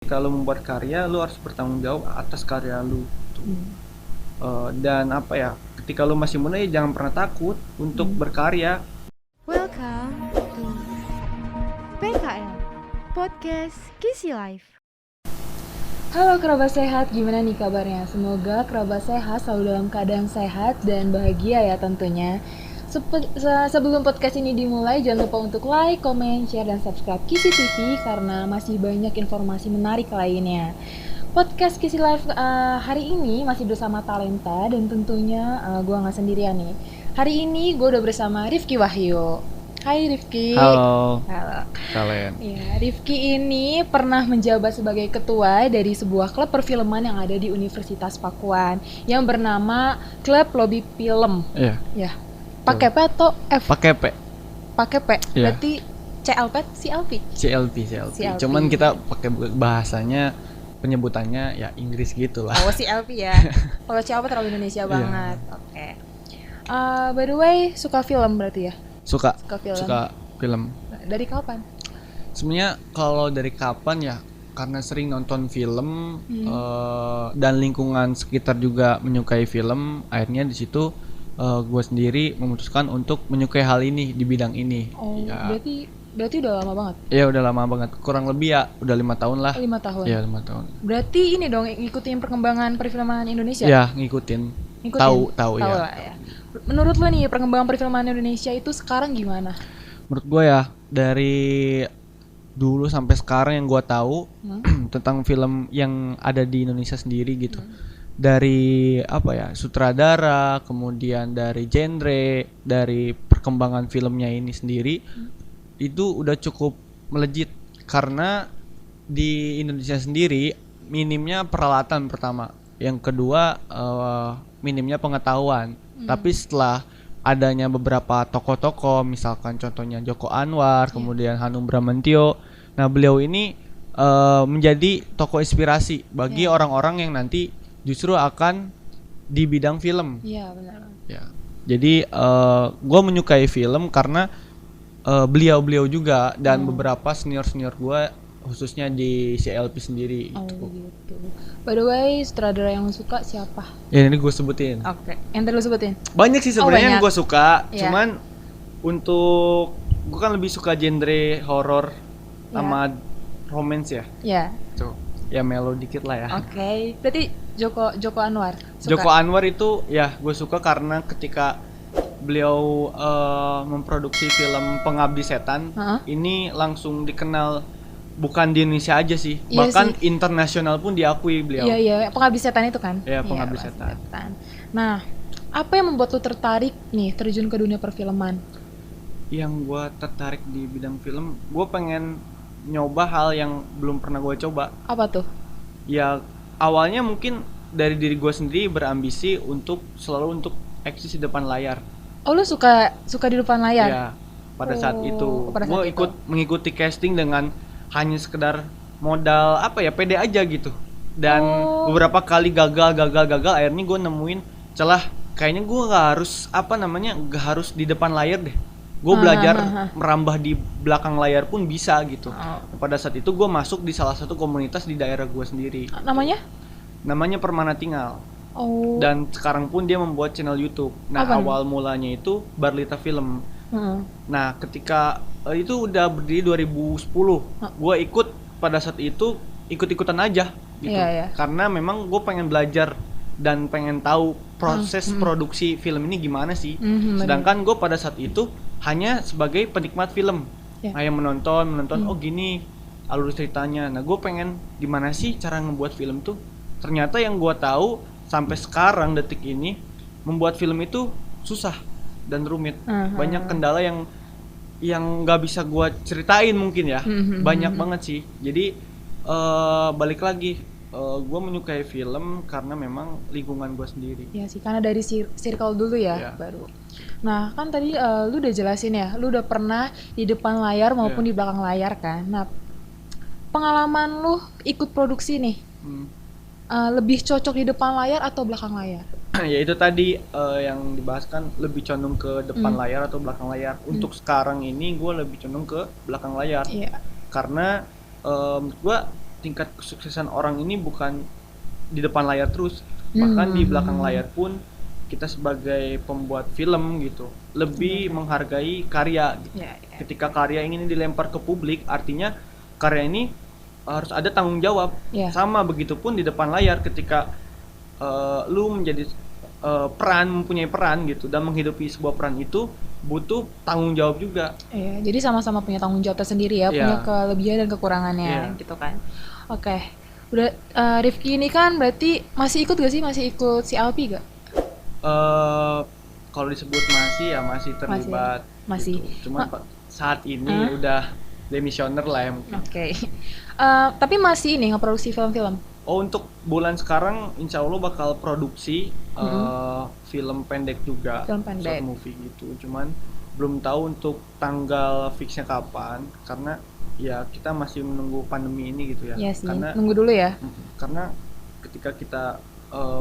Kalau membuat karya, lu harus bertanggung jawab atas karya lu. Dan apa ya? Ketika lu masih muda, ya jangan pernah takut untuk berkarya. Welcome to PKL Podcast Kisi Life. Halo kerabat sehat, gimana nih kabarnya? Semoga kerabat sehat selalu dalam keadaan sehat dan bahagia ya tentunya. Sebelum podcast ini dimulai, jangan lupa untuk like, comment, share, dan subscribe Kisi TV karena masih banyak informasi menarik lainnya. Podcast Kisi Life hari ini masih bersama Talenta dan tentunya gue nggak sendirian nih. Hari ini gue udah bersama Rifki Wahyu. Hai Rifki. Halo. Halo. Kalian. Ya, Rifki ini pernah menjabat sebagai ketua dari sebuah klub perfilman yang ada di Universitas Pakuan yang bernama Klub Lobby Film. Iya. Ya. Pakai P atau F? Pakai P. Pakai P. Iya. Berarti CLP, CLP. CLP. CLP. Cuman kita pakai bahasanya, penyebutannya ya Inggris gitu lah. Oh, CLP ya. Kalau CLP terlalu Indonesia banget. Oke. By the way, suka film berarti ya? Suka film. Dari kapan? Sebenarnya kalau dari kapan ya, karena sering nonton film dan lingkungan sekitar juga menyukai film, akhirnya di situ gue sendiri memutuskan untuk menyukai hal ini di bidang ini. Oh, ya. berarti udah lama banget? Ya udah lama banget, kurang lebih ya udah 5 tahun lah. 5 tahun? Iya 5 tahun. Berarti ini dong ngikutin perkembangan perfilman Indonesia? Ya ngikutin. Tahu ya. Lah ya. Menurut lo nih perkembangan perfilman Indonesia itu sekarang gimana? Menurut gue ya, dari dulu sampai sekarang yang gue tahu tentang film yang ada di Indonesia sendiri gitu. Dari apa ya, sutradara, kemudian dari genre, dari perkembangan filmnya ini sendiri, itu udah cukup melejit. Karena di Indonesia sendiri minimnya peralatan pertama, yang kedua minimnya pengetahuan. Tapi setelah adanya beberapa tokoh-tokoh, misalkan contohnya Joko Anwar, kemudian Hanung Bramantyo, nah beliau ini menjadi tokoh inspirasi bagi orang-orang yang nanti justru akan di bidang film. Iya benar. Ya, jadi gue menyukai film karena beliau-beliau juga dan beberapa senior-senior gue, khususnya di CLP sendiri. Oh gitu. By the way, sutradara yang lo suka siapa? Ya ini gue sebutin. Oke. Yang tadi lo sebutin? Banyak sih sebenarnya yang gue suka, cuman untuk gue kan lebih suka genre horor sama romance ya. Iya. Tuh, ya melo dikit lah ya. Oke. Berarti Joko Anwar suka? Joko Anwar itu ya gue suka karena ketika beliau memproduksi film Pengabdi Setan, ini langsung dikenal bukan di Indonesia aja sih, bahkan internasional pun diakui beliau. Iya, Pengabdi Setan itu kan? Iya, Pengabdi Setan. Nah, apa yang membuat lo tertarik nih terjun ke dunia perfilman? Yang gue tertarik di bidang film, gue pengen nyoba hal yang belum pernah gue coba. Apa tuh? Ya awalnya mungkin dari diri gue sendiri berambisi untuk selalu untuk eksis di depan layar. Oh, lo suka di depan layar? Ya, pada saat itu gue mengikuti casting dengan hanya sekedar modal apa ya, pede aja gitu. Dan beberapa kali gagal, akhirnya gue nemuin celah, kayaknya gue gak harus di depan layar deh. Gue belajar merambah di belakang layar pun bisa gitu. Pada saat itu gue masuk di salah satu komunitas di daerah gue sendiri. Namanya Permana Tinggal. Dan sekarang pun dia membuat channel YouTube. Nah, awal mulanya itu Barlita Film. Nah, ketika itu udah berdiri 2010, gue ikut pada saat itu ikut-ikutan aja gitu. Karena memang gue pengen belajar dan pengen tahu proses produksi film ini gimana sih. Sedangkan gue pada saat itu hanya sebagai penikmat film, yang menonton oh gini alur ceritanya. Nah, gue pengen gimana sih cara ngebuat film tuh. Ternyata yang gue tahu sampai sekarang detik ini, membuat film itu susah dan rumit. Banyak kendala yang nggak bisa gue ceritain mungkin ya. Banyak banget sih. Jadi balik lagi, gue menyukai film karena memang lingkungan gue sendiri. Iya sih, karena dari circle dulu ya. Baru. Nah kan tadi lu udah jelasin ya, lu udah pernah di depan layar maupun di belakang layar kan. Nah, pengalaman lu ikut produksi nih, lebih cocok di depan layar atau belakang layar? Ya itu tadi yang dibahas kan, lebih condong ke depan layar atau belakang layar. Untuk sekarang ini gue lebih condong ke belakang layar. Karena gue tingkat kesuksesan orang ini bukan di depan layar terus, bahkan di belakang layar pun kita sebagai pembuat film gitu lebih menghargai karya gitu. Ketika karya ini dilempar ke publik, artinya karya ini harus ada tanggung jawab. Sama begitupun di depan layar, ketika lu menjadi mempunyai peran gitu dan menghidupi sebuah peran itu butuh tanggung jawab juga. Jadi sama-sama punya tanggung jawab tersendiri ya, punya kelebihan dan kekurangannya gitu kan. Oke. Udah Rifki ini kan berarti masih ikut gak sih? Masih ikut CLP gak? Kalau disebut masih terlibat. Masih. Gitu. Cuma saat ini udah demisioner lah ya mungkin. Tapi masih ini ngeproduksi film-film? Untuk bulan sekarang insya Allah bakal produksi film pendek juga, short movie gitu. Cuman belum tahu untuk tanggal fixnya kapan, karena ya kita masih menunggu pandemi ini gitu ya. Karena nunggu dulu ya. Karena ketika kita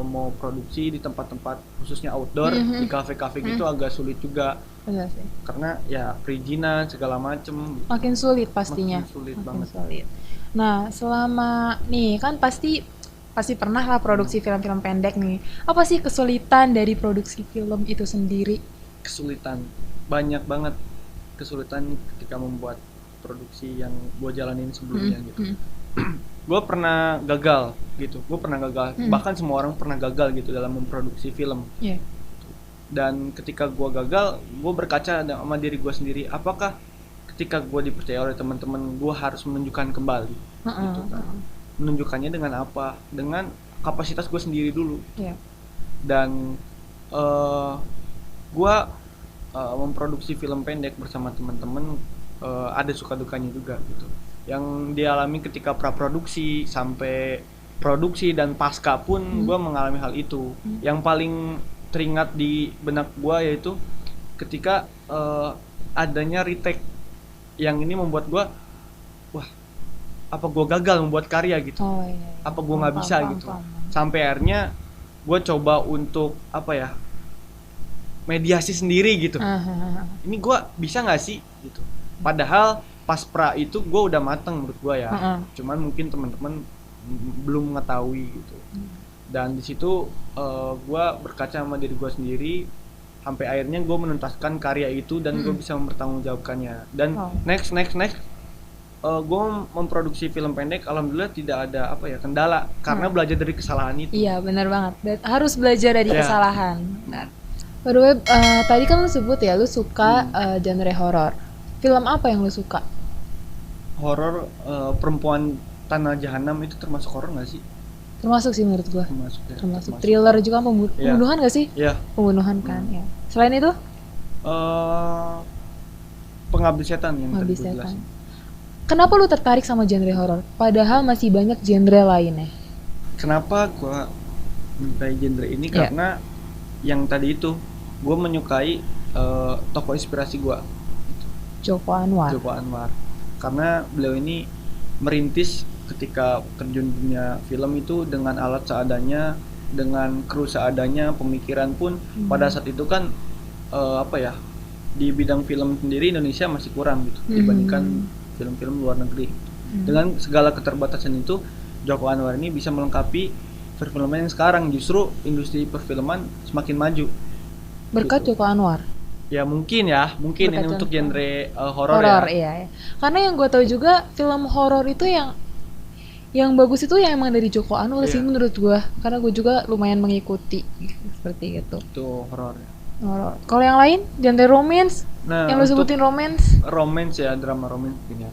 mau produksi di tempat-tempat khususnya outdoor, di kafe-kafe gitu agak sulit juga. Benar sih. Karena ya perizinan segala macem. Makin sulit pastinya. Makin banget. Sulit. Nah, selama nih kan pasti pernah lah produksi film-film pendek nih. Apa sih kesulitan dari produksi film itu sendiri? Kesulitan, banyak banget kesulitan ketika membuat produksi yang gue jalanin sebelumnya gitu. Gue pernah gagal gitu, bahkan semua orang pernah gagal gitu dalam memproduksi film. Dan ketika gue gagal, gue berkaca sama diri gue sendiri, apakah ketika gue dipercaya oleh teman-teman gue harus menunjukkan kembali gitu kan. Menunjukkannya dengan apa? Dengan kapasitas gue sendiri dulu. Dan gue memproduksi film pendek bersama teman-teman, ada suka dukanya juga gitu. Yang dialami ketika praproduksi sampai produksi dan pasca pun gue mengalami hal itu. Yang paling teringat di benak gue yaitu ketika adanya retake, yang ini membuat gue, wah, apa gue gagal membuat karya gitu, apa gue nggak bisa gitu. Sampai akhirnya gue coba untuk mediasi sendiri gitu. Ini gue bisa nggak sih gitu. Padahal pas pra itu gue udah mateng menurut gue ya. Cuman mungkin teman-teman belum mengetahui gitu. Dan di situ gue berkaca sama diri gue sendiri, sampai akhirnya gue menuntaskan karya itu dan gue bisa mempertanggungjawabkannya. Dan next gue memproduksi film pendek, alhamdulillah tidak ada kendala karena belajar dari kesalahan itu. Iya benar banget, harus belajar dari kesalahan. By the way, tadi kan lu sebut ya lu suka genre horor. Film apa yang lu suka? Horor, Perempuan Tanah Jahanam itu termasuk horor nggak sih? Termasuk sih menurut gua. Termasuk. Thriller juga, pembunuhan nggak sih? Iya. Pembunuhan kan. Ya. Selain itu? Pengabdi Setan yang tadi gua jelasin. Kenapa lu tertarik sama genre horor? Padahal masih banyak genre lainnya. Kenapa gua menyukai genre ini? Karena yang tadi itu, gua menyukai tokoh inspirasi gua. Joko Anwar. Karena beliau ini merintis ketika terjun dunia film itu dengan alat seadanya, dengan kru seadanya, pemikiran pun pada saat itu kan di bidang film sendiri Indonesia masih kurang gitu dibandingkan film-film luar negeri. Dengan segala keterbatasan itu, Joko Anwar ini bisa melengkapi perfilman yang sekarang. Justru industri perfilman semakin maju. Berkat gitu. Joko Anwar. Ya mungkin ini untuk genre horor ya. Iya. Karena yang gue tahu juga film horor itu yang bagus itu yang emang dari Joko Anwar sih menurut gue. Karena gue juga lumayan mengikuti seperti itu. Itu horor ya. Horor. Kalau yang lain genre romance? Yang lo sebutin romance? Romance ya, drama romance mungkin ya.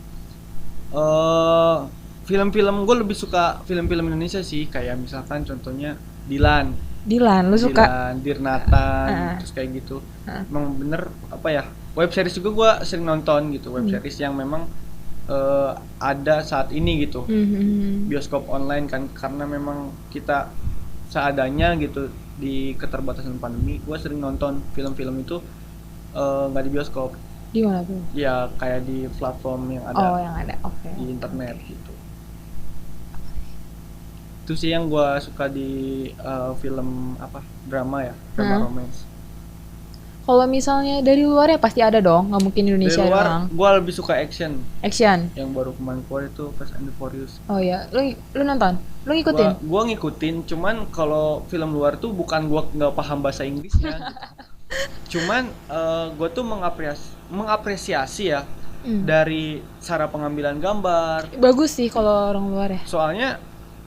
Film-film gue lebih suka film-film Indonesia sih, kayak misalkan contohnya Dilan, lu suka? Dirnatan, terus kayak gitu. Emang bener web series juga gue sering nonton gitu, web series yang memang ada saat ini gitu. Bioskop online kan, karena memang kita seadanya gitu di keterbatasan pandemi, gue sering nonton film-film itu nggak di bioskop. Di mana tuh? Ya kayak di platform yang ada. Oh, yang ada. Oke. Di internet gitu. Itu sih yang gue suka di film drama ya, drama romance. Kalau misalnya dari luar ya pasti ada dong, nggak mungkin Indonesia Dari luar, doang. gue lebih suka action. Action. Yang baru kemarin keluar itu Fast and the Furious. Oh ya, lu nonton? Lu ngikutin? Gua ngikutin, cuman kalau film luar tuh bukan gua nggak paham bahasa Inggrisnya gitu. Cuman gua tuh mengapresiasi ya dari cara pengambilan gambar. Bagus sih kalau orang luar ya. Soalnya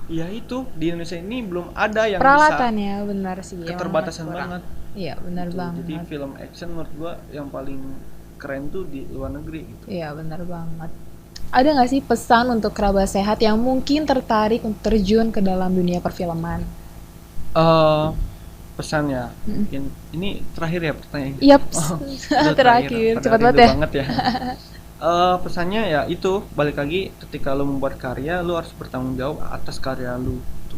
ya itu di Indonesia ini belum ada yang Peralatan bisa. Ya, benar sih. Keterbatasan banget. Iya, benar gitu. banget. Jadi film action menurut gua yang paling keren tuh di luar negeri gitu. Iya, benar banget. Ada nggak sih pesan untuk kerabat sehat yang mungkin tertarik untuk terjun ke dalam dunia perfilman? Pesannya mungkin ini terakhir ya pertanyaannya. Yap, Udah terakhir. Padahal Cepat rindu banget ya. banget ya. Pesannya ya itu, balik lagi, ketika lu membuat karya lu harus bertanggung jawab atas karya lu gitu.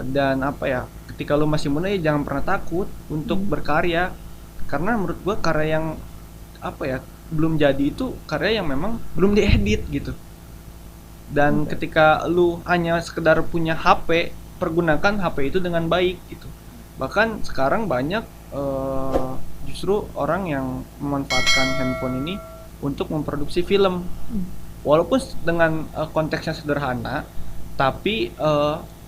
Dan apa ya, ketika lu masih muda ya jangan pernah takut untuk berkarya, karena menurut gua karya yang apa ya belum jadi itu karya yang memang belum diedit gitu. Dan ketika lu hanya sekedar punya HP, pergunakan HP itu dengan baik gitu. Bahkan sekarang banyak justru orang yang memanfaatkan handphone ini untuk memproduksi film. Walaupun dengan konteksnya sederhana, tapi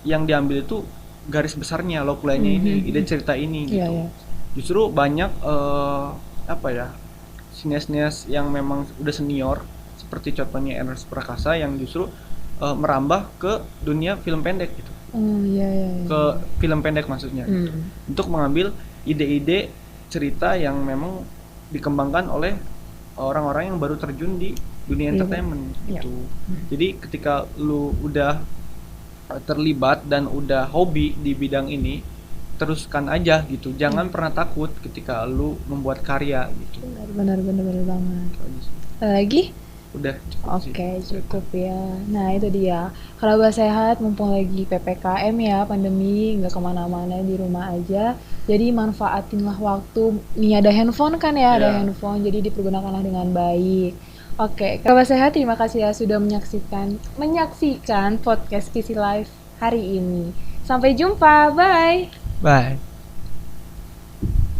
yang diambil itu garis besarnya, log line-nya ini, ide cerita ini gitu. Justru banyak apa ya, sinias-sinias yang memang udah senior seperti contohnya Ernest Prakasa yang justru merambah ke dunia film pendek gitu. Ke film pendek maksudnya gitu. Untuk mengambil ide-ide cerita yang memang dikembangkan oleh orang-orang yang baru terjun di dunia entertainment gitu. Jadi ketika lu udah terlibat dan udah hobi di bidang ini, teruskan aja gitu. Jangan pernah takut ketika lu membuat karya gitu. Benar banget. Lagi? Udah cukup. Oke, cukup ya. Nah itu dia, kerabat sehat mumpung lagi PPKM ya, pandemi, nggak kemana-mana, di rumah aja. Jadi manfaatinlah waktu. Nih ada handphone kan ya, ada handphone, jadi dipergunakanlah dengan baik. Oke, kerabat sehat, terima kasih ya sudah menyaksikan podcast Kisi Live hari ini. Sampai jumpa, bye. Bye.